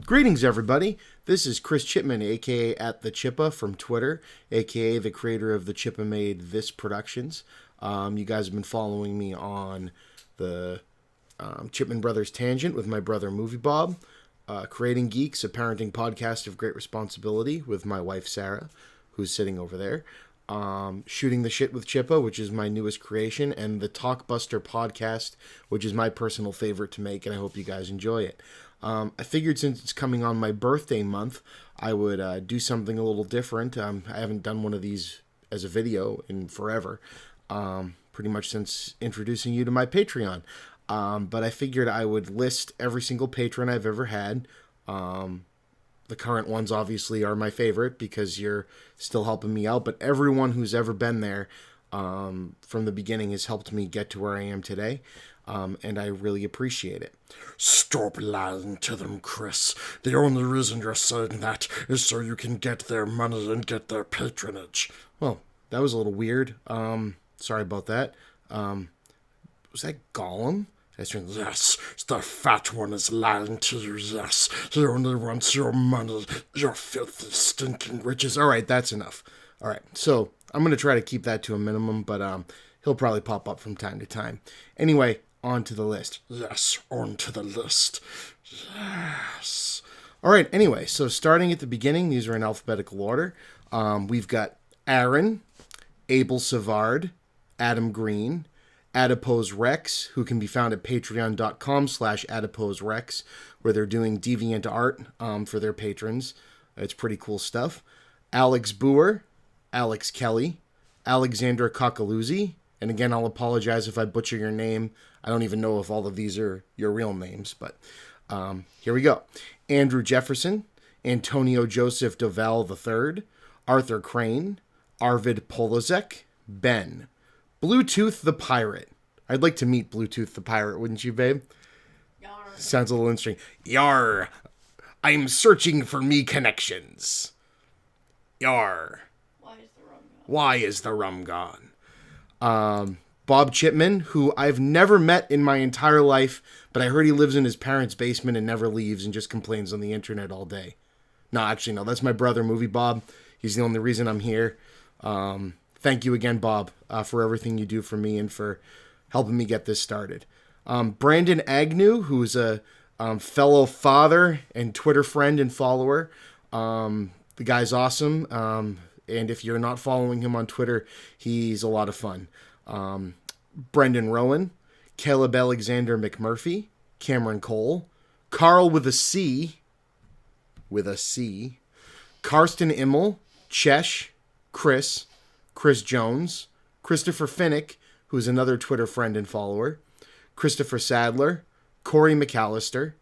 Greetings, everybody. This is Chris Chipman, aka at TheChippa from Twitter, aka the creator of TheChippa Made This Productions. You guys have been following me on the Chipman Brothers Tangent with my brother Movie Bob, Creating Geeks, a parenting podcast of great responsibility with my wife Sarah, who's sitting over there. Shooting the Shit with Chippa, which is my newest creation, and the Talkbuster podcast, which is my personal favorite to make, and I hope you guys enjoy it. I figured since it's coming on my birthday month, I would do something a little different. I haven't done one of these as a video in forever, pretty much since introducing you to my Patreon. But I figured I would list every single patron I've ever had. The current ones obviously are my favorite because you're still helping me out, but everyone who's ever been there from the beginning has helped me get to where I am today. And I really appreciate it. Stop lying to them, Chris. The only reason you're saying that is so you can get their money and get their patronage. Well, that was a little weird. Sorry about that. Was that Gollum? Yes, the fat one is lying to you, yes. He only wants your money, your filthy, stinking riches. All right, that's enough. All right, so I'm going to try to keep that to a minimum, but he'll probably pop up from time to time. Anyway, on to the list. Yes, on to the list. Yes. All right, anyway, so starting at the beginning, these are in alphabetical order. We've got Aaron, Abel Savard, Adam Green, Adipose Rex, who can be found at patreon.com/AdiposeRex, where they're doing deviant art for their patrons. It's pretty cool stuff. Alex Boer, Alex Kelly, Alexandra Coccaluzzi, and again, I'll apologize if I butcher your name. I don't even know if all of these are your real names, but here we go. Andrew Jefferson, Antonio Joseph Doval III, Arthur Crane, Arvid Polozek, Ben, Bluetooth the Pirate. I'd like to meet Bluetooth the Pirate, wouldn't you, babe? Yar. Sounds a little interesting. Yar. I'm searching for me connections. Yar. Why is the rum Why gone? is the rum gone? Bob Chipman, who I've never met in my entire life, but I heard he lives in his parents' basement and never leaves and just complains on the internet all day. No, actually, no. That's my brother, Movie Bob. He's the only reason I'm here. Thank you again, Bob, for everything you do for me and for helping me get this started. Brandon Agnew, who's a fellow father and Twitter friend and follower. The guy's awesome. And if you're not following him on Twitter, he's a lot of fun. Brendan Rowan, Caleb Alexander McMurphy, Cameron Cole, Carl with a C, Karsten Immel, Chesh, Chris Jones, Christopher Finnick, who's another Twitter friend and follower, Christopher Sadler, Corey McAllister,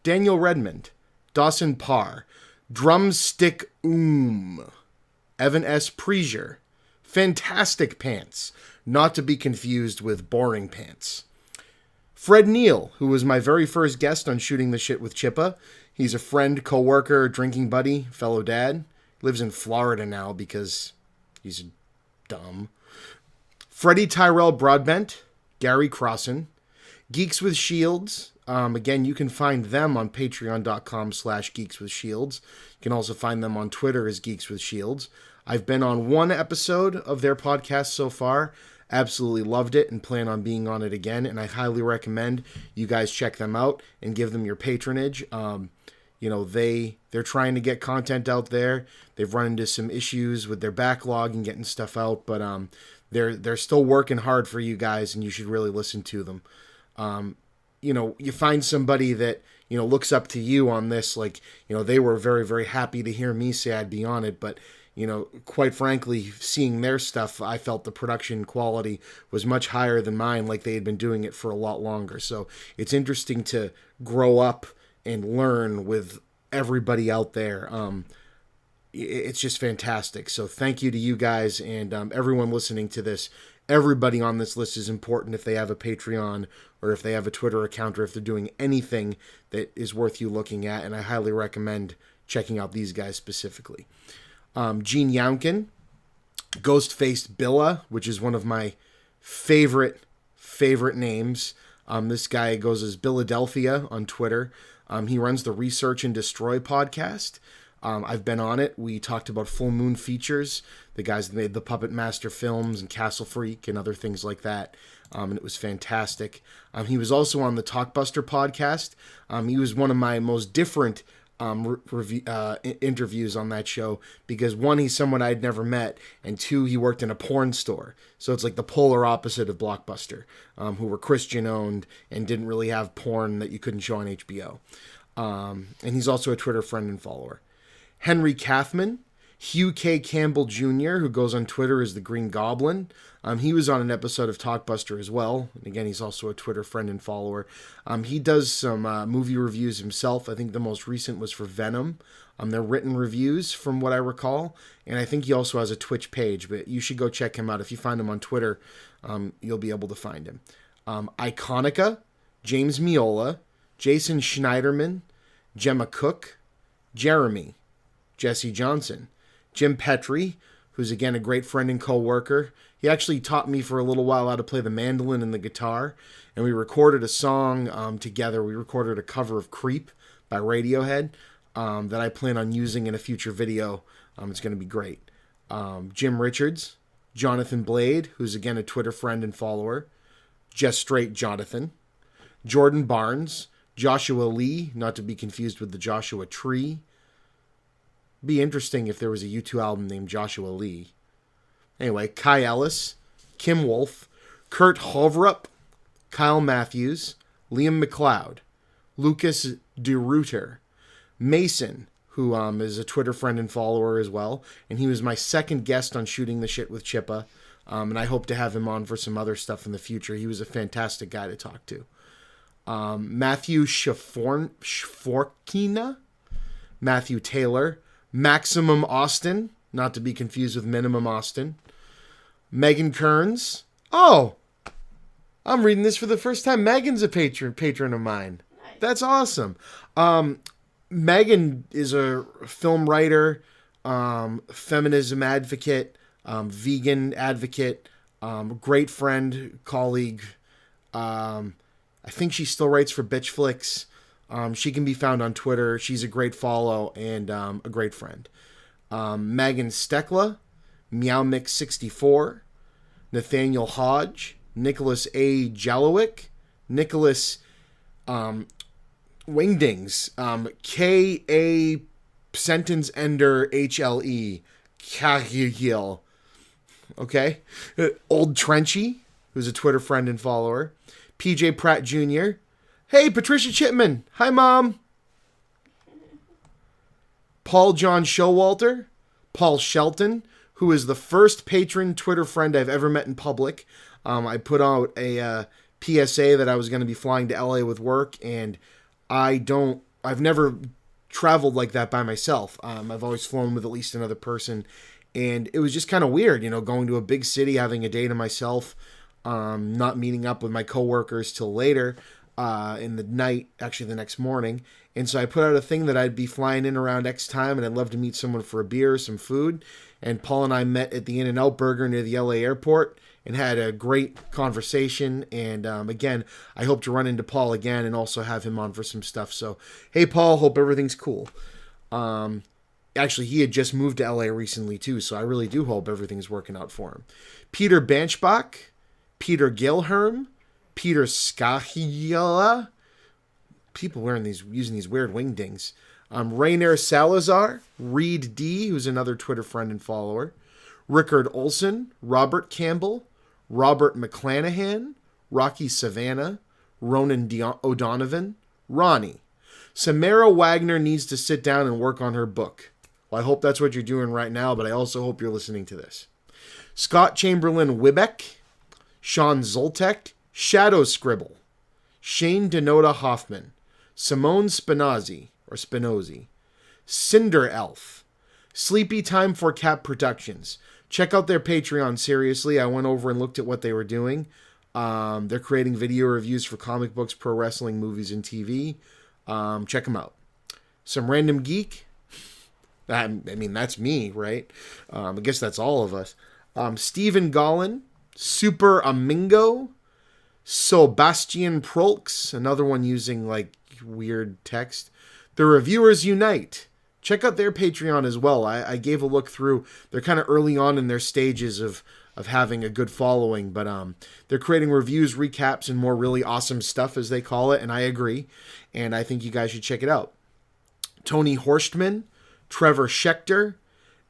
Daniel Redmond, Dawson Parr, Drumstick Evan S. Prezier, Fantastic Pants, not to be confused with Boring Pants. Fred Neal, who was my very first guest on Shooting the Shit with Chippa. He's a friend, co-worker, drinking buddy, fellow dad. Lives in Florida now because he's dumb. Freddie Tyrell Broadbent, Gary Crossan, Geeks with Shields. Again, you can find them on patreon.com/geekswithshields. You can also find them on Twitter as Geeks with Shields. I've been on one episode of their podcast so far. Absolutely loved it and plan on being on it again. And I highly recommend you guys check them out and give them your patronage. They're trying to get content out there. They've run into some issues with their backlog and getting stuff out, but they're still working hard for you guys, and you should really listen to them. You find somebody that looks up to you on this. They were very, very happy to hear me say I'd be on it, but quite frankly, seeing their stuff, I felt the production quality was much higher than mine, like they had been doing it for a lot longer. So it's interesting to grow up and learn with everybody out there. It's just fantastic. So thank you to you guys and everyone listening to this. Everybody on this list is important if they have a Patreon or if they have a Twitter account or if they're doing anything that is worth you looking at. And I highly recommend checking out these guys specifically. Gene Younkin, Ghost-Faced Billa, which is one of my favorite names. This guy goes as Philadelphia on Twitter. He runs the Research and Destroy podcast. I've been on it. We talked about Full Moon Features, the guys that made the Puppet Master films and Castle Freak and other things like that. And it was fantastic. He was also on the Talkbuster podcast. He was one of my most different interviews on that show because, one, he's someone I'd never met, and two, he worked in a porn store. So it's like the polar opposite of Blockbuster, who were Christian-owned and didn't really have porn that you couldn't show on HBO. And he's also a Twitter friend and follower. Henry Kathman, Hugh K. Campbell Jr., who goes on Twitter as the Green Goblin. He was on an episode of Talkbuster as well. And again, he's also a Twitter friend and follower. He does some movie reviews himself. I think the most recent was for Venom. They're written reviews from what I recall. And I think he also has a Twitch page, but you should go check him out. If you find him on Twitter, you'll be able to find him. Iconica, James Miola, Jason Schneiderman, Gemma Cook, Jeremy, Jesse Johnson, Jim Petrie, who's again a great friend and co-worker. He actually taught me for a little while how to play the mandolin and the guitar, and we recorded a song together. We recorded a cover of Creep by Radiohead that I plan on using in a future video. It's going to be great. Jim Richards, Jonathan Blade, who's again a Twitter friend and follower, Just Straight Jonathan, Jordan Barnes, Joshua Lee, not to be confused with the Joshua Tree. Be interesting if there was a U2 album named Joshua Lee. Anyway, Kai Ellis, Kim Wolf, Kurt Hovrup, Kyle Matthews, Liam McLeod, Lucas DeRuiter, Mason, who is a Twitter friend and follower as well, and he was my second guest on Shooting the Shit with Chippa, and I hope to have him on for some other stuff in the future. He was a fantastic guy to talk to. Matthew Shforkina, Matthew Taylor, Maximum Austin, not to be confused with Minimum Austin, Megan Kearns. Oh, I'm reading this for the first time. Megan's a patron of mine. Nice. That's awesome. Megan is a film writer, feminism advocate, vegan advocate, great friend, colleague. I think she still writes for Bitch Flicks. She can be found on Twitter. She's a great follow and a great friend. Megan Stekla, MeowMix64, Nathaniel Hodge, Nicholas A. Jalowick, Nicholas Wingdings, K.A. Sentence Ender HLE, Kahil. Okay? Old Trenchy, who's a Twitter friend and follower. PJ Pratt Jr. Hey, Patricia Chipman. Hi, Mom. Paul John Showalter. Paul Shelton, who is the first patron Twitter friend I've ever met in public. I put out a PSA that I was going to be flying to LA with work, and I've never traveled like that by myself. I've always flown with at least another person, and it was just kind of weird, going to a big city, having a day to myself, not meeting up with my coworkers till later in the night, actually the next morning. And so I put out a thing that I'd be flying in around X time, and I'd love to meet someone for a beer or some food. And Paul and I met at the In-N-Out Burger near the LA airport and had a great conversation. And again, I hope to run into Paul again and also have him on for some stuff. So, hey, Paul, hope everything's cool. Actually, he had just moved to LA recently, too, so I really do hope everything's working out for him. Peter Banchbach, Peter Gilherm, Peter Skahila, people using these weird wingdings. Rainier Salazar, Reed D, who's another Twitter friend and follower. Rickard Olson, Robert Campbell, Robert McClanahan, Rocky Savannah, Ronan O'Donovan, Ronnie. Samara Wagner needs to sit down and work on her book. Well, I hope that's what you're doing right now, but I also hope you're listening to this. Scott Chamberlain Wibbeck, Sean Zoltek, Shadow Scribble, Shane Denota Hoffman, Simone Spinozzi, Cinder Elf, Sleepy Time for Cap Productions. Check out their Patreon, seriously. I went over and looked at what they were doing. They're creating video reviews for comic books, pro wrestling, movies, and TV. Check them out. Some Random Geek. I mean, that's me, right? I guess that's all of us. Stephen Gollin, Super Amingo, Sebastian Prolx, another one using like weird text. The reviewers unite. Check out their Patreon as well. I gave a look through. They're kind of early on in their stages of having a good following, but they're creating reviews, recaps, and more really awesome stuff, as they call it, and I agree, and I think you guys should check it out. Tony Horstman, Trevor Schechter,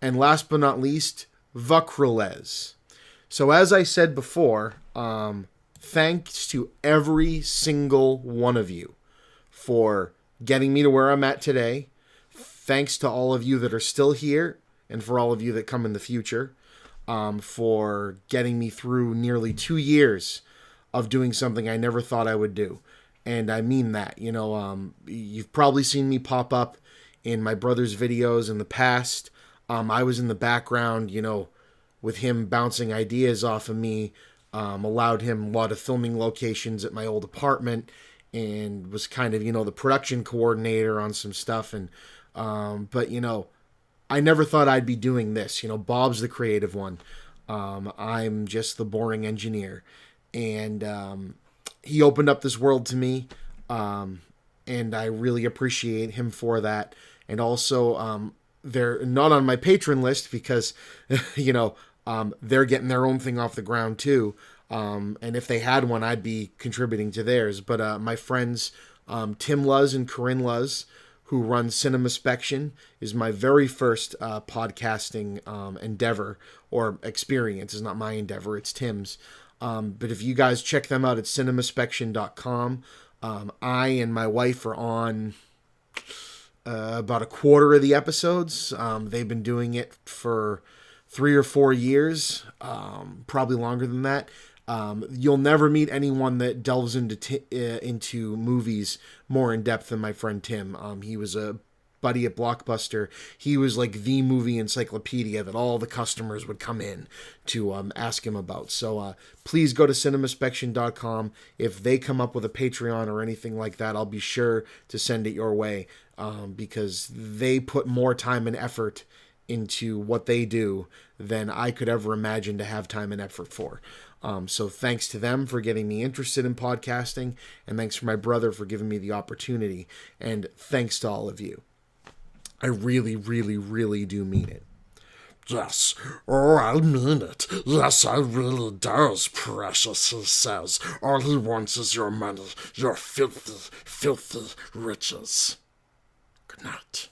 and last but not least, Vukrulez. So as I said before, thanks to every single one of you for getting me to where I'm at today. Thanks to all of you that are still here, and for all of you that come in the future, for getting me through nearly 2 years of doing something I never thought I would do. And I mean that. You know, you've probably seen me pop up in my brother's videos in the past. I was in the background, you know, with him bouncing ideas off of me, allowed him a lot of filming locations at my old apartment, and was kind of, you know, the production coordinator on some stuff. And but, you know, I never thought I'd be doing this. You know, Bob's the creative one. I'm just the boring engineer. And he opened up this world to me, and I really appreciate him for that. And also, they're not on my Patron list because, you know, they're getting their own thing off the ground too. And if they had one, I'd be contributing to theirs. But my friends, Tim Luz and Corinne Luz, who run CinemaSpection, is my very first podcasting endeavor or experience. It's not my endeavor, it's Tim's. But if you guys check them out at cinemaspection.com, I and my wife are on about a quarter of the episodes. They've been doing it for 3 or 4 years, probably longer than that. You'll never meet anyone that delves into movies more in depth than my friend Tim. He was a buddy at Blockbuster. He was like the movie encyclopedia that all the customers would come in to ask him about. So please go to cinemaspection.com. If they come up with a Patreon or anything like that, I'll be sure to send it your way, because they put more time and effort into what they do than I could ever imagine to have time and effort for. So thanks to them for getting me interested in podcasting, and thanks for my brother for giving me the opportunity, and thanks to all of you. I really, really, really do mean it. Yes, oh, I mean it. Yes, I really does, precious, he says. All he wants is your money, your filthy, filthy riches. Good night.